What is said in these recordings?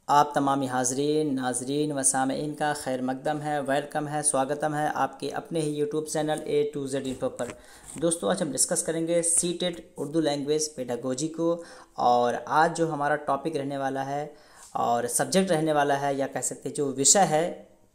आप तमामी हाज़रीन नाज़रीन व सामईन का खैर मकदम है, वेलकम है, स्वागतम है आपके अपने ही YouTube channel A to Z info पर। दोस्तों, आज हम डिस्कस करेंगे सीटेट उर्दू लैंग्वेज पेडागोजी को। और आज जो हमारा टॉपिक रहने वाला है और सब्जेक्ट रहने वाला है, या कह सकते हैं जो विषय है,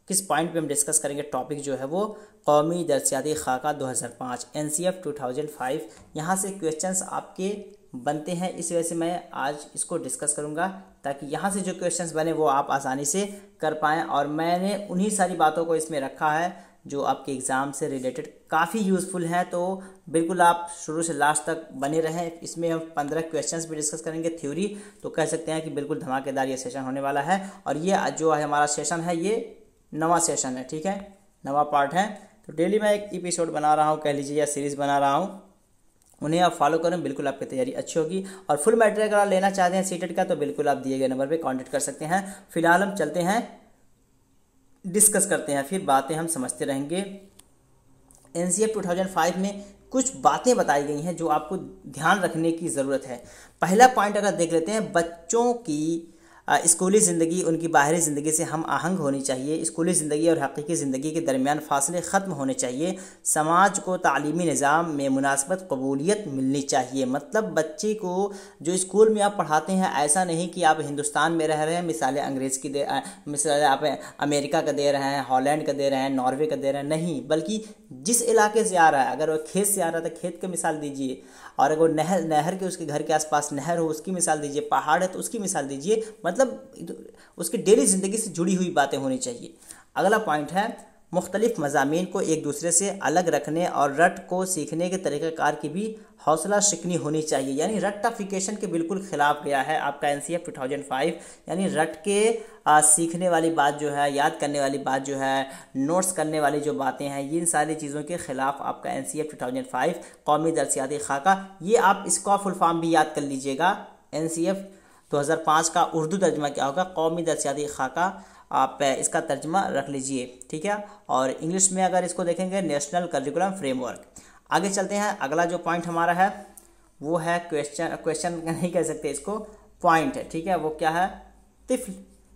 किस पॉइंट पे हम डिस्कस करेंगे, टॉपिक जो है वो कौमी दरसियाती खाका 2005 NCF 2005। यहाँ से क्वेश्चंस आपके बनते हैं, इस वजह से मैं आज इसको डिस्कस करूँगा ताकि यहाँ से जो क्वेश्चंस बने वो आप आसानी से कर पाएँ। और मैंने उन्हीं सारी बातों को इसमें रखा है जो आपके एग्ज़ाम से रिलेटेड काफ़ी यूज़फुल हैं, तो बिल्कुल आप शुरू से लास्ट तक बने रहें। इसमें हम 15 क्वेश्चंस भी डिस्कस करेंगे थ्योरी, तो कह सकते हैं कि बिल्कुल धमाकेदार ये सेशन होने वाला है। और ये जो है हमारा सेशन है, ये नवा सेशन है, ठीक है, नवा पार्ट है। तो डेली मैं एक एपिसोड बना रहा हूँ, कह लीजिए, या सीरीज़ बना रहा हूँ, उन्हें आप फॉलो करें, बिल्कुल आपकी तैयारी अच्छी होगी। और फुल मटेरियल अगर आप लेना चाहते हैं सीटेट का, तो बिल्कुल आप दिए गए नंबर पे कांटेक्ट कर सकते हैं। फिलहाल हम चलते हैं, डिस्कस करते हैं, फिर बातें हम समझते रहेंगे। NCF 2005 में कुछ बातें बताई गई हैं जो आपको ध्यान रखने की ज़रूरत है। पहला पॉइंट अगर देख लेते हैं, बच्चों की स्कूली ज़िंदगी उनकी बाहरी ज़िंदगी से हम आहंग होनी चाहिए। स्कूली ज़िंदगी और हकीकी ज़िंदगी के दरमियान फासले ख़त्म होने चाहिए। समाज को तालीमी निज़ाम में मुनासिबत कबूलियत मिलनी चाहिए। मतलब बच्चे को जो स्कूल में आप पढ़ाते हैं, ऐसा नहीं कि आप हिंदुस्तान में रह रहे हैं, मिसालें अंग्रेज़ की मिसालें आप अमेरिका का दे रहे हैं, हॉलैंड का दे रहे हैं, नॉर्वे का दे रहे हैं, नहीं, बल्कि जिस इलाके से आ रहा है, अगर वो खेत से आ रहा है तो खेत की मिसाल दीजिए, और अगर नहर के उसके घर के आसपास नहर हो उसकी मिसाल दीजिए, पहाड़ है तो उसकी मिसाल दीजिए। मतलब उसकी डेली ज़िंदगी से जुड़ी हुई बातें होनी चाहिए। अगला पॉइंट है, मुख्तलिफ मज़ामीन को एक दूसरे से अलग रखने और रट को सीखने के तरीक़ाकार की भी हौसला शिकनी होनी चाहिए। यानी रट्टाफिकेशन के बिल्कुल ख़िलाफ़ गया है आपका NCF 2005। यानी रट के सीखने वाली बात जो है, याद करने वाली बात जो है, नोट्स करने वाली जो बातें हैं, इन सारी चीज़ों के ख़िलाफ़ आपका NCF 2005 कौमी दरसियाती खाका। ये आप इसका फुल फॉर्म भी याद कर लीजिएगा। NCF 2005 का उर्दू तर्जमा क्या होगा? कौमी दरसियाती खाका। आप इसका तर्जमा रख लीजिए, ठीक है। और इंग्लिश में अगर इसको देखेंगे, नेशनल करिकुलम फ्रेमवर्क। आगे चलते हैं, अगला जो पॉइंट हमारा है वो है क्वेश्चन नहीं कह सकते इसको, पॉइंट है, ठीक है। वो क्या है? तिफ्ल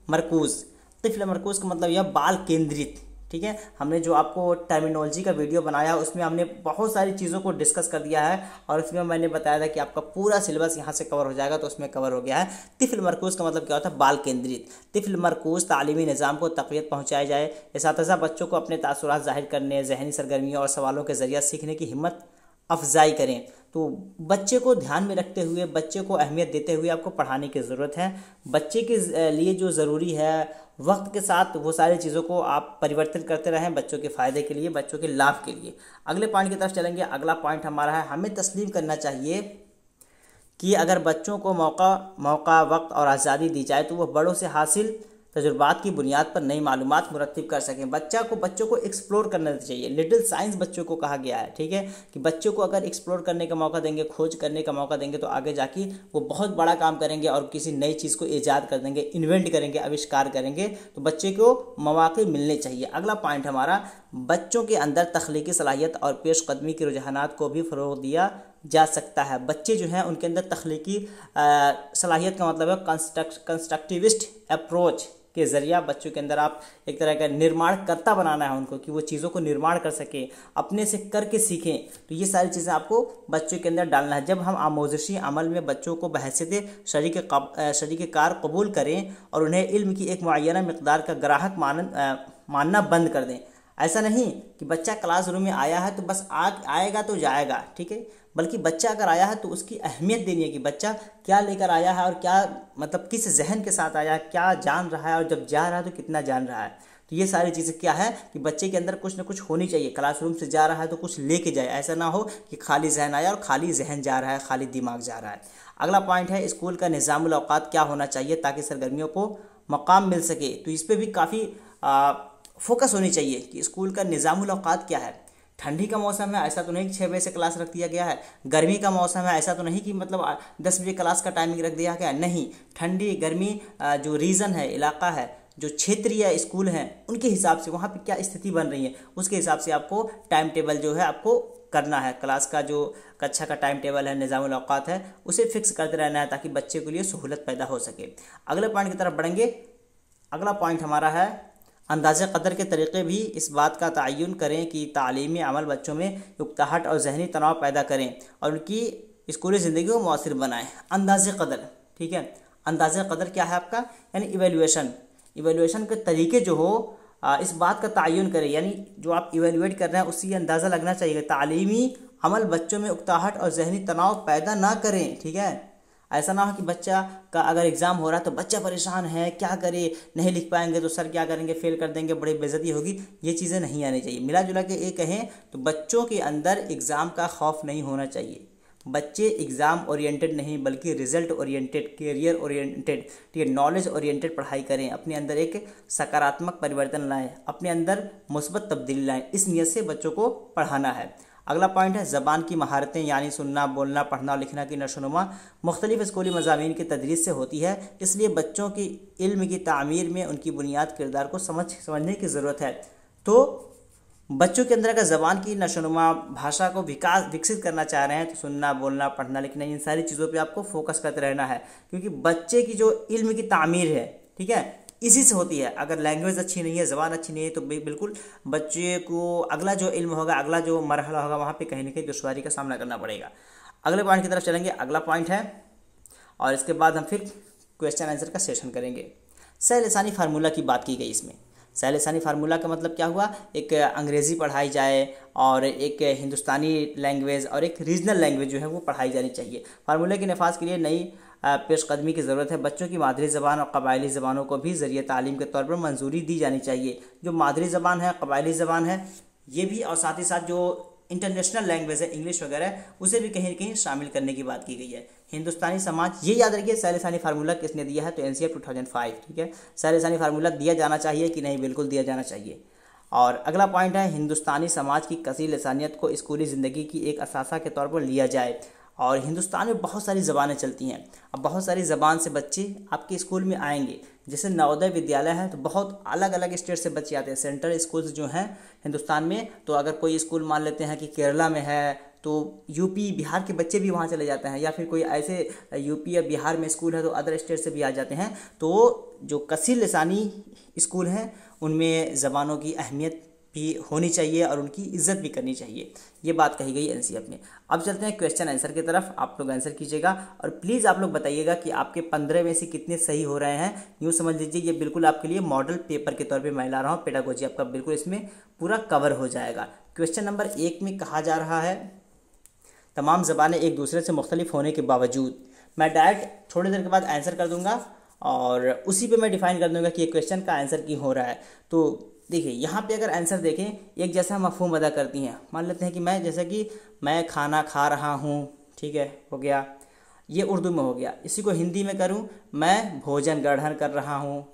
मरकूज़। तिफ्ल मरकूज़ का मतलब यह बाल केंद्रित, ठीक है। हमने जो आपको टर्मिनोलॉजी का वीडियो बनाया उसमें हमने बहुत सारी चीज़ों को डिस्कस कर दिया है, और उसमें मैंने बताया था कि आपका पूरा सिलेबस यहाँ से कवर हो जाएगा, तो उसमें कवर हो गया है। तिफ्ल मरकूज़ का मतलब क्या होता है? बाल केंद्रित। तिफ्ल मरकूज़ तालीमी निज़ाम को तक़वियत पहुँचाई जाए। इसातिज़ा बच्चों को अपने तासुरात ज़ाहिर करने, ज़हनी सरगर्मियों और सवालों के ज़रिए सीखने की हिम्मत अफजाई करें। तो बच्चे को ध्यान में रखते हुए, बच्चे को अहमियत देते हुए आपको पढ़ाने की ज़रूरत है। बच्चे के लिए जो ज़रूरी है, वक्त के साथ वो सारी चीज़ों को आप परिवर्तित करते रहें, बच्चों के फ़ायदे के लिए, बच्चों के लाभ के लिए। अगले पॉइंट की तरफ चलेंगे। अगला पॉइंट हमारा है, हमें तस्लीम करना चाहिए कि अगर बच्चों को मौका वक्त और आज़ादी दी जाए तो वह बड़ों से हासिल तजुर्बात की बुनियाद पर नई मालूमात मुरत्तिब कर सकें। बच्चों को एक्सप्लोर करना चाहिए। लिटिल साइंस बच्चों को कहा गया है, ठीक है, कि बच्चों को अगर एक्सप्लोर करने का मौका देंगे, खोज करने का मौका देंगे, तो आगे जाके वो बहुत बड़ा काम करेंगे और किसी नई चीज़ को ईजाद कर देंगे, इन्वेंट करेंगे, आविष्कार करेंगे। तो बच्चे को मौके मिलने चाहिए। अगला पॉइंट हमारा, बच्चों के अंदर तख्लीकी सलाहियत और पेशकदमी के रुझानात को भी फ़रोग़ दिया जा सकता है। बच्चे जो हैं उनके अंदर तख्लीकी सलाहियत का मतलब है कंस्ट्रक्टिविस्ट अप्रोच के ज़रिया बच्चों के अंदर आप एक तरह का निर्माणकर्ता बनाना है उनको, कि वो चीज़ों को निर्माण कर सकें, अपने से करके सीखें। तो ये सारी चीज़ें आपको बच्चों के अंदर डालना है। जब हम आमोज़शी अमल में बच्चों को बहैसियत शरीक कार कबूल करें और उन्हें इल्म की एक मुअय्यना मिक़दार का ग्राहक मानना बंद कर दें। ऐसा नहीं कि बच्चा क्लासरूम में आया है तो बस आएगा तो जाएगा, ठीक है, बल्कि बच्चा अगर आया है तो उसकी अहमियत देनी है कि बच्चा क्या लेकर आया है और क्या, मतलब किस जहन के साथ आया है, क्या जान रहा है, और जब जा रहा है तो कितना जान रहा है। तो ये सारी चीज़ें क्या है कि बच्चे के अंदर कुछ ना कुछ होनी चाहिए। क्लासरूम से जा रहा है तो कुछ लेके जाए, ऐसा ना हो कि खाली जहन आया और खाली जहन जा रहा है, खाली दिमाग जा रहा है। अगला पॉइंट है, स्कूल का निज़ामुल औक़ात क्या होना चाहिए ताकि सरगर्मियों को मकाम मिल सके। तो इस पर भी काफ़ी फोकस होनी चाहिए कि स्कूल का निज़ामुल औक़ात क्या है। ठंडी का मौसम है, ऐसा तो नहीं कि 6 बजे से क्लास रख दिया गया है। गर्मी का मौसम है, ऐसा तो नहीं कि मतलब 10 बजे क्लास का टाइमिंग रख दिया गया है। नहीं, ठंडी गर्मी जो रीज़न है, इलाका है, जो क्षेत्रीय स्कूल हैं, उनके हिसाब से वहाँ पे क्या स्थिति बन रही है, उसके हिसाब से आपको टाइम टेबल जो है आपको करना है, क्लास का जो कक्षा का टाइम टेबल है, निज़ामुल औक़ात है, उसे फिक्स करते रहना है ताकि बच्चे के लिए सहूलत पैदा हो सके। अगले पॉइंट की तरफ बढ़ेंगे। अगला पॉइंट हमारा है अंदाज़े क़दर के तरीक़े भी इस बात का तयन करें कि तालीमी अमल बच्चों में उकताहट और जहनी तनाव पैदा करें और उनकी स्कूली ज़िंदगी को मौसर बनाएं। अंदाज़े क़दर, ठीक है, अंदाज़े क़दर क्या है आपका, यानी इवेल्यूएशन के तरीके जो हो इस बात का तयन करें, यानी जो आप इवेल्यूएट कर रहे हैं उससे अंदाज़ा लगना चाहिए तालीमी अमल बच्चों में उकताहट और जहनी तनाव पैदा ना करें। ठीक है, ऐसा ना हो कि बच्चा का अगर एग्ज़ाम हो रहा है तो बच्चा परेशान है, क्या करे, नहीं लिख पाएंगे तो सर क्या करेंगे, फेल कर देंगे, बड़ी बेइज्जती होगी, ये चीज़ें नहीं आनी चाहिए। मिला जुला के ये कहें तो बच्चों के अंदर एग्ज़ाम का खौफ नहीं होना चाहिए। बच्चे एग्ज़ाम ओरिएंटेड नहीं बल्कि रिज़ल्ट ओरिएंटेड, कैरियर ओरिएंटेड, ठीक है, नॉलेज ओरिएंटेड पढ़ाई करें, अपने अंदर एक सकारात्मक परिवर्तन लाएं, अपने अंदर मुस्बत तब्दीली लाएं, इस नीयत से बच्चों को पढ़ाना है। अगला पॉइंट है ज़बान की महारतें, यानी सुनना, बोलना, पढ़ना और लिखना की नशोनुमा मुख्तलिफ स्कूली मज़ामीन की तदरीस से होती है, इसलिए बच्चों की इल्म की तामीर में उनकी बुनियाद किरदार को समझने की ज़रूरत है। तो बच्चों के अंदर अगर ज़बान की नशोनुमा, भाषा को विकसित करना चाह रहे हैं तो सुनना, बोलना, पढ़ना, लिखना, इन सारी चीज़ों पे आपको फोकस करते रहना है, क्योंकि बच्चे की जो इल्म की तामीर है, ठीक है, इसी से होती है। अगर लैंग्वेज अच्छी नहीं है, ज़बान अच्छी नहीं है तो बिल्कुल बच्चे को अगला जो इल्म होगा, अगला जो मरहला होगा, वहाँ पे कहीं ना कहीं दुश्वारी का सामना करना पड़ेगा। अगले पॉइंट की तरफ चलेंगे। अगला पॉइंट है और इसके बाद हम फिर क्वेश्चन आंसर का सेशन करेंगे। सह-ए-लिसानी फार्मूला की बात की गई इसमें। सह-ए-लिसानी फार्मूला का मतलब क्या हुआ, एक अंग्रेज़ी पढ़ाई जाए और एक हिंदुस्तानी लैंग्वेज और एक रीजनल लैंग्वेज जो है वो पढ़ाई जानी चाहिए। फार्मूले के नफाज के लिए नई पेशकदमी की ज़रूरत है। बच्चों की मादरी ज़बान और कबायली ज़बानों को भी ज़रिए तालीम के तौर पर मंजूरी दी जानी चाहिए। जो मादरी ज़बान है, कबायली ज़बान है, ये भी, और साथ ही साथ जो इंटरनेशनल लैंग्वेज है इंग्लिश वगैरह, उसे भी कहीं ना कहीं शामिल करने की बात की गई है। हिंदुस्तानी समाज, ये याद रखिए सह-ए-लिसानी फार्मूला किसने दिया है, तो एनसीईआरटी 2005, ठीक है। सह-ए-लिसानी फार्मूला दिया जाना चाहिए कि नहीं, बिल्कुल दिया जाना चाहिए। और अगला पॉइंट है हिंदुस्तानी समाज की कसीर लिसानियत को स्कूली ज़िंदगी की एक असासा के तौर पर लिया जाए। और हिंदुस्तान में बहुत सारी ज़बानें चलती हैं, अब बहुत सारी ज़बान से बच्चे आपके स्कूल में आएंगे। जैसे नवोदय विद्यालय है तो बहुत अलग अलग स्टेट से बच्चे आते हैं। सेंट्रल स्कूल्स जो हैं हिंदुस्तान में, तो अगर कोई स्कूल मान लेते हैं कि केरला में है तो यूपी बिहार के बच्चे भी वहाँ चले जाते हैं, या फिर कोई ऐसे यूपी या बिहार में स्कूल है तो अदर स्टेट से भी आ जाते हैं। तो जो कसीर लिसानी स्कूल हैं उनमें ज़बानों की अहमियत भी होनी चाहिए और उनकी इज्जत भी करनी चाहिए, ये बात कही गई एनसीईआरटी में। अब चलते हैं क्वेश्चन आंसर की तरफ। आप लोग आंसर कीजिएगा और प्लीज़ आप लोग बताइएगा कि आपके 15 में से कितने सही हो रहे हैं। यूँ समझ लीजिए ये बिल्कुल आपके लिए मॉडल पेपर के तौर पे मैं ला रहा हूँ। पेडागोजी आपका बिल्कुल इसमें पूरा कवर हो जाएगा। क्वेश्चन नंबर 1 में कहा जा रहा है तमाम ज़बानें एक दूसरे से मुख्तलिफ होने के बावजूद, मैं डायरेक्ट थोड़ी देर के बाद आंसर कर दूंगा और उसी पे मैं डिफाइन कर दूंगा कि ये क्वेश्चन का आंसर क्यों हो रहा है। तो देखिए यहाँ पे अगर आंसर देखें, एक जैसा मफहूम अदा करती हैं। मान लेते हैं कि मैं, जैसे कि मैं खाना खा रहा हूँ, ठीक है, हो गया, ये उर्दू में हो गया। इसी को हिंदी में करूँ, मैं भोजन ग्रहण कर रहा हूँ,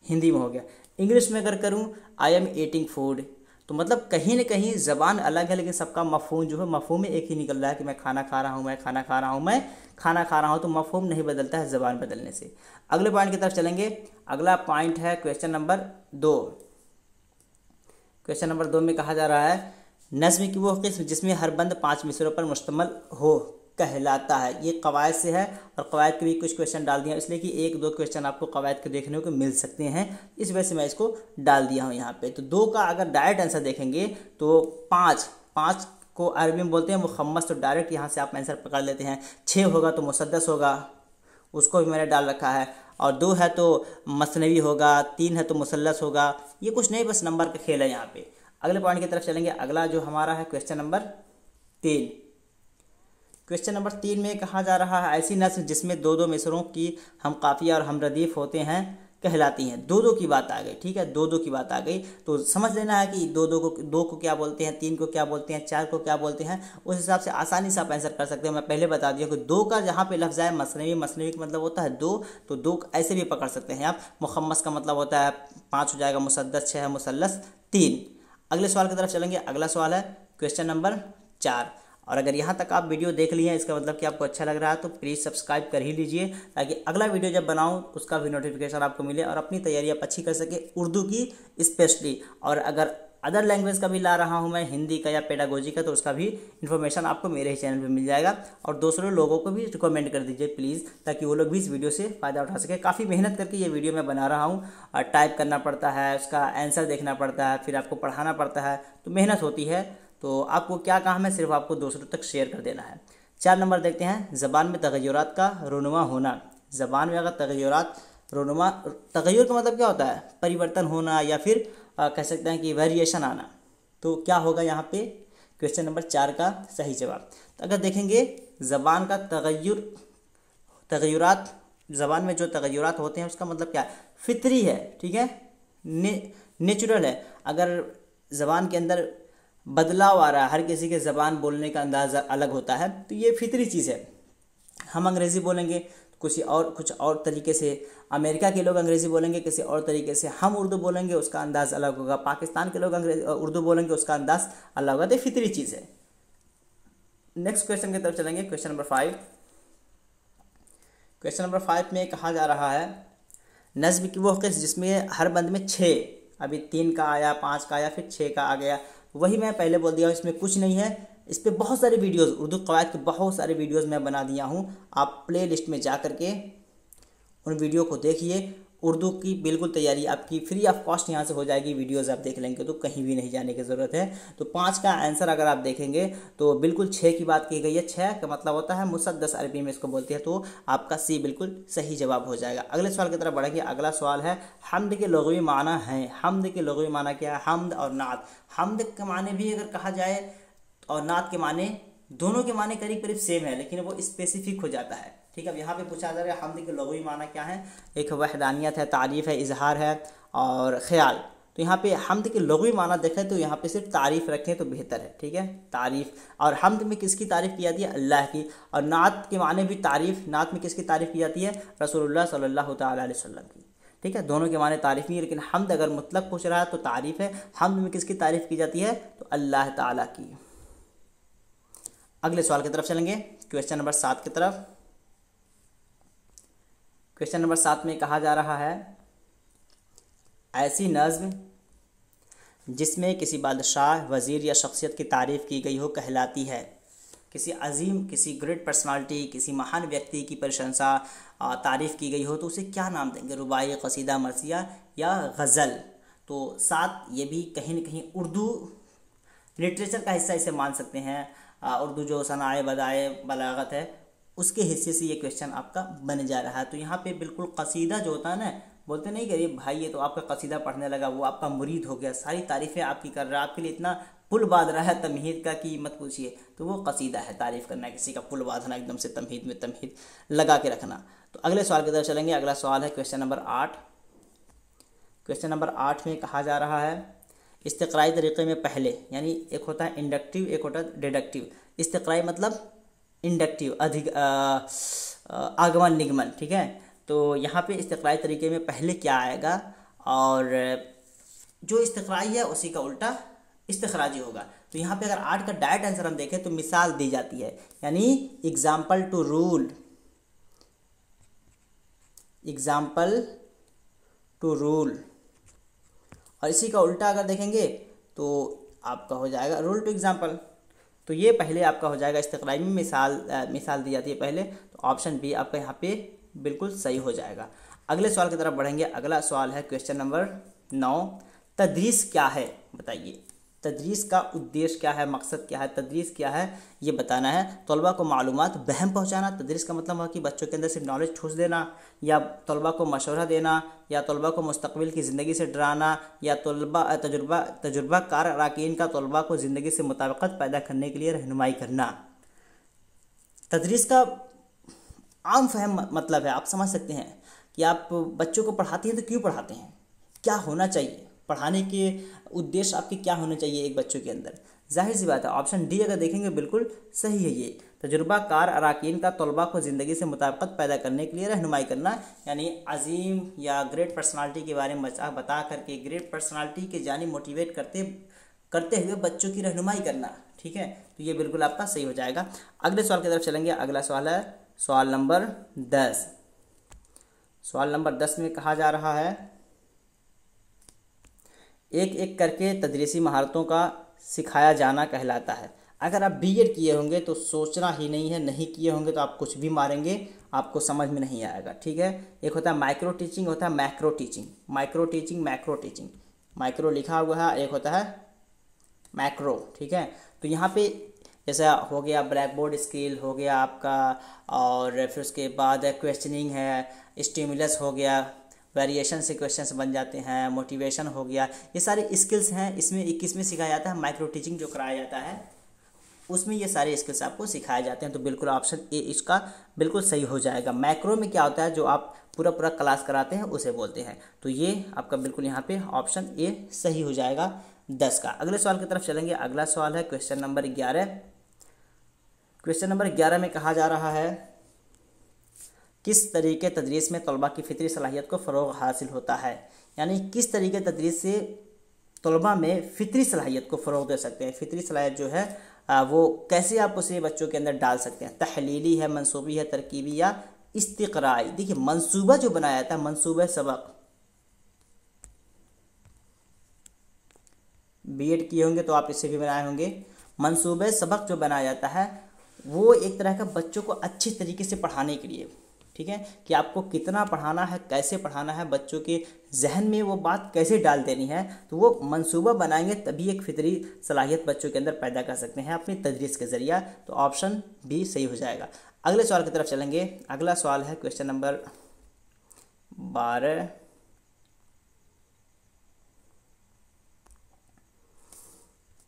हिंदी में हो गया। इंग्लिश में अगर करूँ, आई एम ईटिंग फूड, तो मतलब कहीं ना कहीं ज़बान अलग है लेकिन सबका मफहूम जो है, मफहूम में एक ही निकल रहा है कि मैं खाना खा रहा हूँ, मैं खाना खा रहा हूँ, मैं खाना खा रहा हूँ। तो मफहूम नहीं बदलता है ज़बान बदलने से। अगले पॉइंट की तरफ चलेंगे। अगला पॉइंट है क्वेश्चन नंबर 2। क्वेश्चन नंबर 2 में कहा जा रहा है नज़्म की वो किस्म जिसमें हर बंद 5 मिसरों पर मुश्तमल हो कहलाता है। ये कवायद से है और कवायद के भी कुछ क्वेश्चन डाल दिया, इसलिए कि 1-2 क्वेश्चन आपको कवायद के देखने को मिल सकते हैं, इस वजह से मैं इसको डाल दिया हूँ यहाँ पे। तो 2 का अगर डायरेक्ट आंसर देखेंगे तो 5 को अरबी में बोलते हैं मुखम्मस, तो डायरेक्ट यहाँ से आप आंसर पकड़ लेते हैं। 6 होगा तो मुसद्दस होगा, उसको भी मैंने डाल रखा है। और 2 है तो मसनवी होगा, 3 है तो मुसल्लस होगा। ये कुछ नहीं, बस नंबर का खेल है यहाँ पे। अगले पॉइंट की तरफ चलेंगे। अगला जो हमारा है क्वेश्चन नंबर 3। क्वेश्चन नंबर 3 में कहा जा रहा है ऐसी नस्ल जिसमें 2-2 मिसरों की हम काफिया और हम रदीफ होते हैं कहलाती हैं। 2-2 की बात आ गई, ठीक है, 2-2 की बात आ गई तो समझ लेना है कि 2 को क्या बोलते हैं, 3 को क्या बोलते हैं, 4 को क्या बोलते हैं। उस हिसाब से आसानी से आप आंसर कर सकते हो। मैं पहले बता दिया कि 2 का जहाँ पे लफ्ज़ है मसनवी का मतलब होता है 2, तो 2 ऐसे भी पकड़ सकते हैं आप। मुखम्मस का मतलब होता है 5 हो जाएगा, मुसद्दस 6 है, मुसल्लस 3। अगले सवाल की तरफ चलेंगे। अगला सवाल है क्वेश्चन नंबर 4। और अगर यहाँ तक आप वीडियो देख लिए हैं इसका मतलब कि आपको अच्छा लग रहा है तो प्लीज़ सब्सक्राइब कर ही लीजिए, ताकि अगला वीडियो जब बनाऊँ उसका भी नोटिफिकेशन आपको मिले और अपनी तैयारी आप अच्छी कर सके उर्दू की स्पेशली। और अगर अदर लैंग्वेज का भी ला रहा हूँ मैं, हिंदी का या पेडागोजी का, तो उसका भी इन्फॉर्मेशन आपको मेरे ही चैनल पे मिल जाएगा। और दूसरे लोगों को भी रिकमेंड कर दीजिए प्लीज़, ताकि वो लोग भी इस वीडियो से फ़ायदा उठा सके। काफ़ी मेहनत करके ये वीडियो मैं बना रहा हूँ, और टाइप करना पड़ता है, उसका आंसर देखना पड़ता है, फिर आपको पढ़ाना पड़ता है, तो मेहनत होती है। तो आपको क्या काम है, सिर्फ आपको दूसरों तक शेयर कर देना है। 4 नंबर देखते हैं, ज़बान में तगय्युरात का रोनुमा होना। ज़बान में अगर तगय्युरात, रोनुमा, तगय्युर का मतलब क्या होता है, परिवर्तन होना, या फिर कह सकते हैं कि वेरिएशन आना। तो क्या होगा यहाँ पे क्वेश्चन नंबर 4 का सही जवाब। तो अगर देखेंगे ज़बान का तगय्युरात, ज़बान में जो तगय्युरात होते हैं उसका मतलब क्या है, फितरी है, ठीक है, नेचुरल है। अगर ज़बान के अंदर बदलाव आ रहा है, हर किसी के ज़बान बोलने का अंदाज़ अलग होता है, तो ये फितरी चीज़ है। हम अंग्रेज़ी बोलेंगे कुछ और तरीके से, अमेरिका के लोग अंग्रेज़ी बोलेंगे किसी और तरीके से, हम उर्दू बोलेंगे उसका अंदाज़ अलग होगा, पाकिस्तान के लोग उर्दू बोलेंगे उसका अंदाज़ अलग होगा। तो फितरी चीज़ है। नेक्स्ट क्वेश्चन की तरफ चलेंगे, क्वेश्चन नंबर 5। क्वेश्चन नंबर 5 में कहा जा रहा है, नज़्म की वो किस्म जिसमें हर बंद में 6, अभी 3 का आया, 5 का आया, फिर 6 का आ गया, वही मैं पहले बोल दिया हूँ, इसमें कुछ नहीं है। इस पर बहुत सारे वीडियोस, उर्दू कवायद के बहुत सारे वीडियोस मैं बना दिया हूँ। आप प्ले लिस्ट में जा करके उन वीडियो को देखिए। उर्दू की बिल्कुल तैयारी आपकी फ्री ऑफ कॉस्ट यहाँ से हो जाएगी। वीडियोस आप देख लेंगे तो कहीं भी नहीं जाने की ज़रूरत है। तो 5 का आंसर अगर आप देखेंगे तो बिल्कुल 6 की बात की गई है। 6 का मतलब होता है मुसद्दस, अरबी में इसको बोलते हैं। तो आपका सी बिल्कुल सही जवाब हो जाएगा। अगले सवाल की तरफ बढ़ेंगे। अगला सवाल है, हम्द के लुग़वी माना है। हम्द के लुग़वी माना क्या है? हम्द और नात। हम्द के माने भी अगर कहा जाए और नात के माने, दोनों के माने करीब करीब सेम है, लेकिन वो स्पेसिफिक हो जाता है। ठीक है, अब यहाँ पे पूछा जा रहा है हम्द के लुग़वी माना क्या है। एक वहदानियत है, तारीफ़ है, इजहार है और ख्याल। तो यहाँ पे हम्द के लुग़वी माना देखें तो यहाँ पे सिर्फ तारीफ़ रखें तो बेहतर है। ठीक है, तारीफ़। और हम्द में किसकी तारीफ़ की जाती है? अल्लाह की। और नात के माने भी तारीफ़, नात में किसकी तारीफ़ की जाती है? रसूलुल्लाह सल्लल्लाहु तआला अलैहि वसल्लम की। ठीक है, दोनों के माने तारीफ़ नहीं है, लेकिन हम्द अगर मुतलक पूछ रहा है तो तारीफ़ है। हम्द में किसकी तारीफ़ की जाती है? तो अल्लाह ताला की। अगले सवाल की तरफ चलेंगे, क्वेश्चन नंबर 7 की तरफ। क्वेश्चन नंबर 7 में कहा जा रहा है, ऐसी नज़्म जिसमें किसी बादशाह, वज़ीर या शख्सियत की तारीफ़ की गई हो कहलाती है। किसी अजीम, किसी ग्रेट पर्सनालिटी, किसी महान व्यक्ति की प्रशंसा, तारीफ़ की गई हो तो उसे क्या नाम देंगे? रुबाई, कसीदा, मरसिया या गज़ल। तो 7 ये भी कहीं न कहीं उर्दू लिटरेचर का हिस्सा इसे मान सकते हैं। उर्दू जो सनाए बदाए बलागत है उसके हिस्से से ये क्वेश्चन आपका बन जा रहा है। तो यहाँ पे बिल्कुल कसीदा जो होता है ना, बोलते नहीं गरीब भाई ये तो आपका कसीदा पढ़ने लगा, वो आपका मुरीद हो गया, सारी तारीफ़ें आपकी कर रहा है, आपके लिए इतना पुल बांध रहा है तमहीद का कि मत पूछिए। तो वो कसीदा है, तारीफ़ करना, किसी का पुल बांधना, एकदम से तमहीद में तमहीद लगा के रखना। तो अगले सवाल की तरफ चलेंगे। अगला सवाल है क्वेश्चन नंबर 8। क्वेश्चन नंबर 8 में कहा जा रहा है, इस्तिक़राई तरीक़े में पहले, यानी एक होता है इंडक्टिव, एक होता है डिडक्टिव। इस्तिक़राई मतलब इंडक्टिव, अधिक आगमन निगमन। ठीक है, तो यहाँ पे इस्तिक़राई तरीके में पहले क्या आएगा, और जो इस्तिक़राई है उसी का उल्टा इस्तिख़राजी होगा। तो यहाँ पे अगर 8 का डायरेक्ट आंसर हम देखें तो मिसाल दी जाती है, यानी example to rule, example to rule. और इसी का उल्टा अगर देखेंगे तो आपका हो जाएगा रूल टू एग्जाम्पल। तो ये पहले आपका हो जाएगा इस्तिक़राई में मिसाल दी जाती है पहले। तो ऑप्शन बी आपका यहाँ पे बिल्कुल सही हो जाएगा। अगले सवाल की तरफ बढ़ेंगे। अगला सवाल है क्वेश्चन नंबर 9। तदरीस क्या है? बताइए, तदरीस का उद्देश्य क्या है, मकसद क्या है, तदरीस क्या है, ये बताना है। तलबा को मालूमात बहम पहुँचाना। तदरीस का मतलब है कि बच्चों के अंदर सिर्फ नॉलेज ठूस देना, या तलबा को मशवरा देना, या तलबा को मुस्तकबिल की ज़िंदगी से डराना, या तजुर्बाकार अराकीन का तलबा को ज़िंदगी से मुताबिकत पैदा करने के लिए रहनुमाई करना। तदरीस का आम फहम मतलब है, आप समझ सकते हैं कि आप बच्चों को पढ़ाते हैं तो क्यों पढ़ाते हैं, क्या होना चाहिए, पढ़ाने के उद्देश्य आपके क्या होने चाहिए एक बच्चों के अंदर। जाहिर सी बात है ऑप्शन डी अगर देखेंगे बिल्कुल सही है। ये तजुर्बाकार अराकीन का तलबा को ज़िंदगी से मुताबिकत पैदा करने के लिए रहनुमाई करना, यानी अजीम या ग्रेट पर्सनालिटी के बारे में बता करके ग्रेट पर्सनालिटी के जानी मोटिवेट करते हुए बच्चों की रहनुमाई करना। ठीक है, तो ये बिल्कुल आपका सही हो जाएगा। अगले सवाल की तरफ चलेंगे। अगला सवाल है सवाल नंबर 10। सवाल नंबर 10 में कहा जा रहा है, एक एक करके तदरीसी महारतों का सिखाया जाना कहलाता है। अगर आप बीएड किए होंगे तो सोचना ही नहीं है, नहीं किए होंगे तो आप कुछ भी मारेंगे, आपको समझ में नहीं आएगा। ठीक है, एक होता है माइक्रो टीचिंग, होता है macro teaching. Micro teaching, macro teaching, micro लिखा हुआ है, एक होता है मैक्रो। ठीक है, तो यहाँ पे जैसा हो गया ब्लैक बोर्ड स्किल हो गया आपका, और फिर उसके बाद क्वेश्चनिंग है, स्टिमुलस हो गया, वेरिएशन से क्वेश्चंस बन जाते हैं, मोटिवेशन हो गया, ये सारे स्किल्स हैं। इसमें 21 में सिखाया जाता है। माइक्रो टीचिंग जो कराया जाता है उसमें ये सारे स्किल्स आपको सिखाए जाते हैं। तो बिल्कुल ऑप्शन ए इसका बिल्कुल सही हो जाएगा। मैक्रो में क्या होता है, जो आप पूरा पूरा क्लास कराते हैं उसे बोलते हैं। तो ये आपका बिल्कुल यहाँ पे ऑप्शन ए सही हो जाएगा 10 का। अगले सवाल की तरफ चलेंगे। अगला सवाल है क्वेश्चन नंबर 11। क्वेश्चन नंबर 11 में कहा जा रहा है, किस तरीके तदरीस में तलबा की फितरी सलाहियत को फ़रोग़ हासिल होता है। यानी किस तरीके तदरीस से तलबा में फितरी सलाहियत को फ़रोग़ दे सकते हैं। फितरी सलाहियत जो है वो कैसे आप उसे बच्चों के अंदर डाल सकते हैं। तहलीली है, मंसूबी है, तरकीबी या इस्तिक़राई। देखिए मंसूबा जो बनाया जाता है, मंसूबा सबक, बीएड किए होंगे तो आप इसे भी बनाए होंगे। मंसूबा सबक जो बनाया जाता है वो एक तरह का बच्चों को अच्छी तरीके से पढ़ाने के लिए, ठीक है, कि आपको कितना पढ़ाना है, कैसे पढ़ाना है, बच्चों के जहन में वो बात कैसे डाल देनी है। तो वो मंसूबा बनाएंगे तभी एक फितरी सलाहियत बच्चों के अंदर पैदा कर सकते हैं अपनी तदरीस के ज़रिया। तो ऑप्शन बी सही हो जाएगा। अगले सवाल की तरफ चलेंगे। अगला सवाल है क्वेश्चन नंबर 12।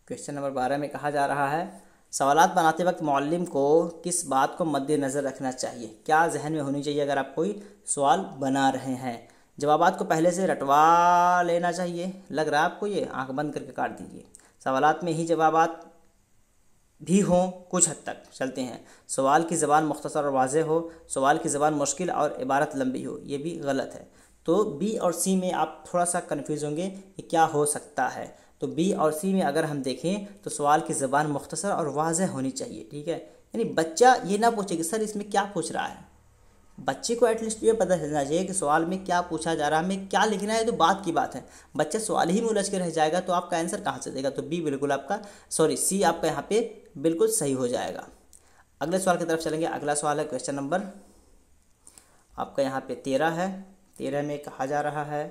क्वेश्चन नंबर 12 में कहा जा रहा है, सवालात बनाते वक्त मौल्लिम को किस बात को मद्देनज़र रखना चाहिए। क्या जहन में होनी चाहिए अगर आप कोई सवाल बना रहे हैं। जवाबात को पहले से रटवा लेना चाहिए। लग रहा है आपको, ये आंख बंद करके काट दीजिए। सवालात में ही जवाबात भी हों, कुछ हद तक चलते हैं। सवाल की ज़बान मुख्तसर और वाज़ेह हो, सवाल की ज़बान मुश्किल और इबारत लंबी हो, ये भी गलत है। तो बी और सी में आप थोड़ा सा कन्फ्यूज़ होंगे कि क्या हो सकता है। तो बी और सी में अगर हम देखें तो सवाल की ज़बान मुख्तसर और वाज़ेह होनी चाहिए। ठीक है, यानी बच्चा ये ना पूछे कि सर इसमें क्या पूछ रहा है। बच्चे को एटलीस्ट ये पता चलना चाहिए कि सवाल में क्या पूछा जा रहा है, हमें क्या लिखना है। तो बात की बात है, बच्चा सवाल ही में उलझ के रह जाएगा तो आपका आंसर कहाँ से देगा। तो बी बिल्कुल आपका, सी आपका यहाँ पे बिल्कुल सही हो जाएगा। अगले सवाल की तरफ चलेंगे। अगला सवाल है क्वेश्चन नंबर आपका यहाँ पे 13 है। 13 में कहा जा रहा है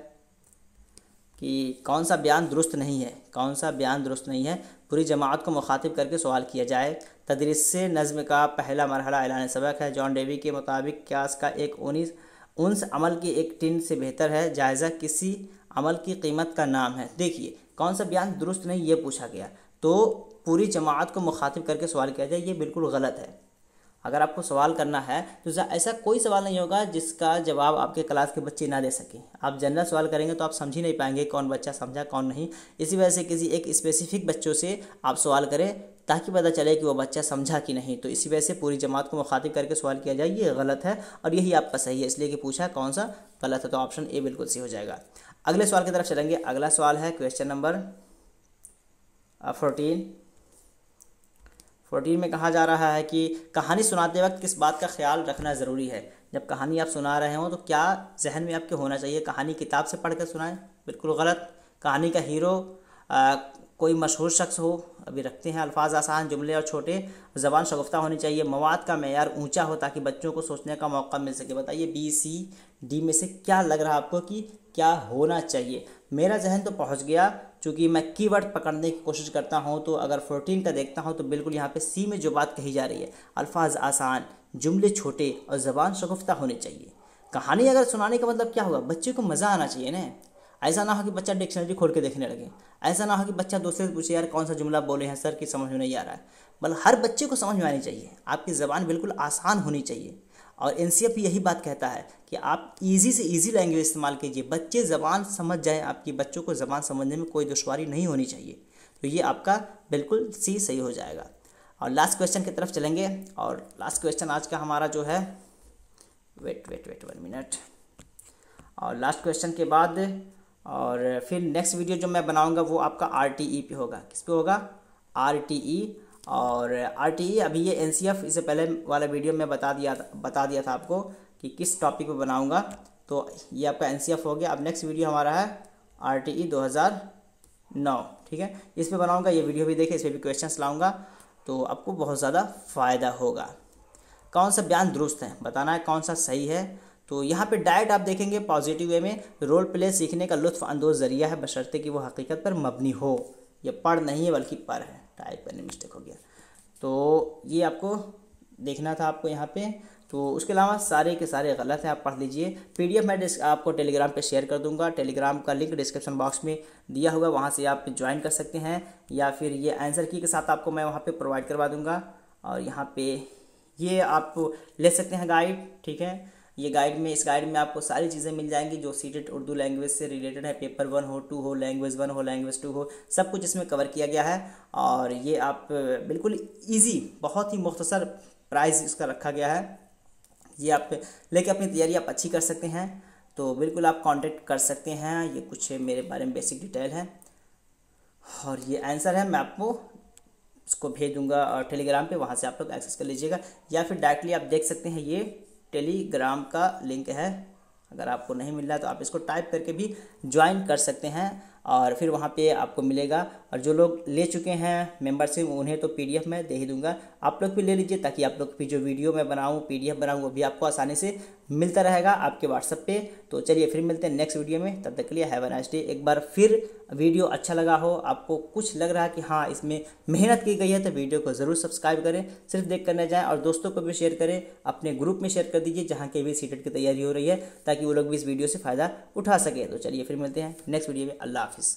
कि कौन सा बयान दुरुस्त नहीं है। कौन सा बयान दुरुस्त नहीं है। पूरी जमात को मुखातिब करके सवाल किया जाए। तदरीस नज़्म का पहला मरहला ऐलान सबक है। जॉन डेवी के मुताबिक क्यास का एक उन्स अमल की एक टिन से बेहतर है। जायज़ा किसी अमल की कीमत का नाम है। देखिए कौन सा बयान दुरुस्त नहीं ये पूछा गया, तो पूरी जमात को मुखातिब करके सवाल किया जाए, ये बिल्कुल गलत है। अगर आपको सवाल करना है तो ऐसा कोई सवाल नहीं होगा जिसका जवाब आपके क्लास के बच्चे ना दे सकें। आप जनरल सवाल करेंगे तो आप समझ ही नहीं पाएंगे कौन बच्चा समझा कौन नहीं। इसी वजह से किसी एक स्पेसिफिक बच्चों से आप सवाल करें ताकि पता चले कि वो बच्चा समझा कि नहीं। तो इसी वजह से पूरी जमात को मुखातिब करके सवाल किया जाए, ये गलत है और यही आपका सही है, इसलिए कि पूछा कौन सा गलत है। तो ऑप्शन ए बिल्कुल सही हो जाएगा। अगले सवाल की तरफ चलेंगे। अगला सवाल है क्वेश्चन नंबर 14 में कहा जा रहा है कि कहानी सुनाते वक्त किस बात का ख्याल रखना ज़रूरी है। जब कहानी आप सुना रहे हो तो क्या जहन में आपके होना चाहिए। कहानी किताब से पढ़ कर सुनाएं, बिल्कुल गलत। कहानी का हीरो कोई मशहूर शख्स हो, अभी रखते हैं। अल्फाज आसान, जुमले और छोटे, ज़बान शगुफ्ता होनी चाहिए। मवाद का मेयार ऊंचा हो ताकि बच्चों को सोचने का मौका मिल सके। बताइए बी सी डी में से क्या लग रहा है आपको कि क्या होना चाहिए। मेरा जहन तो पहुंच गया, चूँकि मैं कीवर्ड पकड़ने की कोशिश करता हूं। तो अगर 14 का देखता हूं तो बिल्कुल यहाँ पे सी में जो बात कही जा रही है, अल्फाज आसान, जुमले छोटे और ज़बान शगुफ्ता होनी चाहिए। कहानी अगर सुनाने का मतलब क्या होगा, बच्चे को मज़ा आना चाहिए ना। ऐसा ना हो कि बच्चा डिक्शनरी खोल के देखने लगे। ऐसा ना हो कि बच्चा दूसरे से पूछे यार कौन सा जुमला बोले हैं सर की समझ में नहीं आ रहा है। मतलब हर बच्चे को समझ में आनी चाहिए। आपकी ज़बान बिल्कुल आसान होनी चाहिए। और एनसीईआरटी यही बात कहता है कि आप इजी से इजी लैंग्वेज इस्तेमाल कीजिए, बच्चे ज़बान समझ जाएं। आपकी बच्चों को ज़बान समझने में कोई दुश्वारी नहीं होनी चाहिए। तो ये आपका बिल्कुल सी सही हो जाएगा। और लास्ट क्वेश्चन की तरफ चलेंगे। और लास्ट क्वेश्चन आज का हमारा जो है, वेट 1 मिनट। और लास्ट क्वेश्चन के बाद और फिर नेक्स्ट वीडियो जो मैं बनाऊंगा वो आपका आरटीई पे होगा। किस पे होगा, आरटीई। और आरटीई अभी ये एनसीएफ, इससे पहले वाला वीडियो में बता दिया था आपको कि किस टॉपिक पे बनाऊंगा। तो ये आपका एनसीएफ हो गया। अब नेक्स्ट वीडियो हमारा है आरटीई 2023। 9, ठीक है। इस पे बनाऊंगा, ये वीडियो भी देखें, इस पर भी क्वेश्चंस लाऊंगा तो आपको बहुत ज़्यादा फ़ायदा होगा। कौन सा बयान दुरुस्त है, बताना है कौन सा सही है। तो यहाँ पे डायरेक्ट आप देखेंगे पॉजिटिव वे में, रोल प्ले सीखने का लुत्फ़ अंदोज़ ज़रिया है बशर्ते कि वो हकीकत पर मबनी हो। ये पढ़ नहीं है बल्कि पर है, टाइप करने में मिस्टेक हो गया। तो ये आपको देखना था आपको यहाँ पे। तो उसके अलावा सारे के सारे गलत हैं, आप पढ़ लीजिए। पीडीएफ मैं आपको टेलीग्राम पे शेयर कर दूंगा, टेलीग्राम का लिंक डिस्क्रिप्शन बॉक्स में दिया हुआ, वहाँ से आप ज्वाइन कर सकते हैं, या फिर ये आंसर की के साथ आपको मैं वहाँ पे प्रोवाइड करवा दूंगा। और यहाँ पे ये आप ले सकते हैं गाइड, ठीक है। ये गाइड में, इस गाइड में आपको सारी चीज़ें मिल जाएंगी जो सीटेट उर्दू लैंग्वेज से रिलेटेड है। पेपर 1 हो, 2 हो, लैंग्वेज 1 हो, लैंग्वेज 2 हो, सब कुछ इसमें कवर किया गया है। और ये आप बिल्कुल ईजी, बहुत ही मुख्तसर प्राइस इसका रखा गया है। ये आप लेके अपनी तैयारी आप अच्छी कर सकते हैं। तो बिल्कुल आप कांटेक्ट कर सकते हैं। ये कुछ मेरे बारे में बेसिक डिटेल है और ये आंसर है, मैं आपको इसको भेज दूंगा टेलीग्राम पे, वहाँ से आप लोग एक्सेस कर लीजिएगा, या फिर डायरेक्टली आप देख सकते हैं। ये टेलीग्राम का लिंक है, अगर आपको नहीं मिल रहा है तो आप इसको टाइप करके भी ज्वाइन कर सकते हैं और फिर वहाँ पे आपको मिलेगा। और जो लोग ले चुके हैं मेंबरशिप, उन्हें तो पीडीएफ मैं दे ही दूंगा, आप लोग भी ले लीजिए, ताकि आप लोग भी जो वीडियो मैं बनाऊँ, पीडीएफ बनाऊँ, वो भी आपको आसानी से मिलता रहेगा आपके व्हाट्सएप पे। तो चलिए फिर मिलते हैं नेक्स्ट वीडियो में, तब तक के लिए हैव अ नाइस डे। एक बार फिर वीडियो अच्छा लगा हो, आपको कुछ लग रहा है कि हाँ इसमें मेहनत की गई है, तो वीडियो को ज़रूर सब्सक्राइब करें, सिर्फ देख कर न जाएँ, और दोस्तों को भी शेयर करें, अपने ग्रुप में शेयर कर दीजिए जहाँ के भी सीटेट की तैयारी हो रही है, ताकि वो लोग भी इस वीडियो से फ़ायदा उठा सके। तो चलिए फिर मिलते हैं नेक्स्ट वीडियो में, अल्लाह हाफिज़।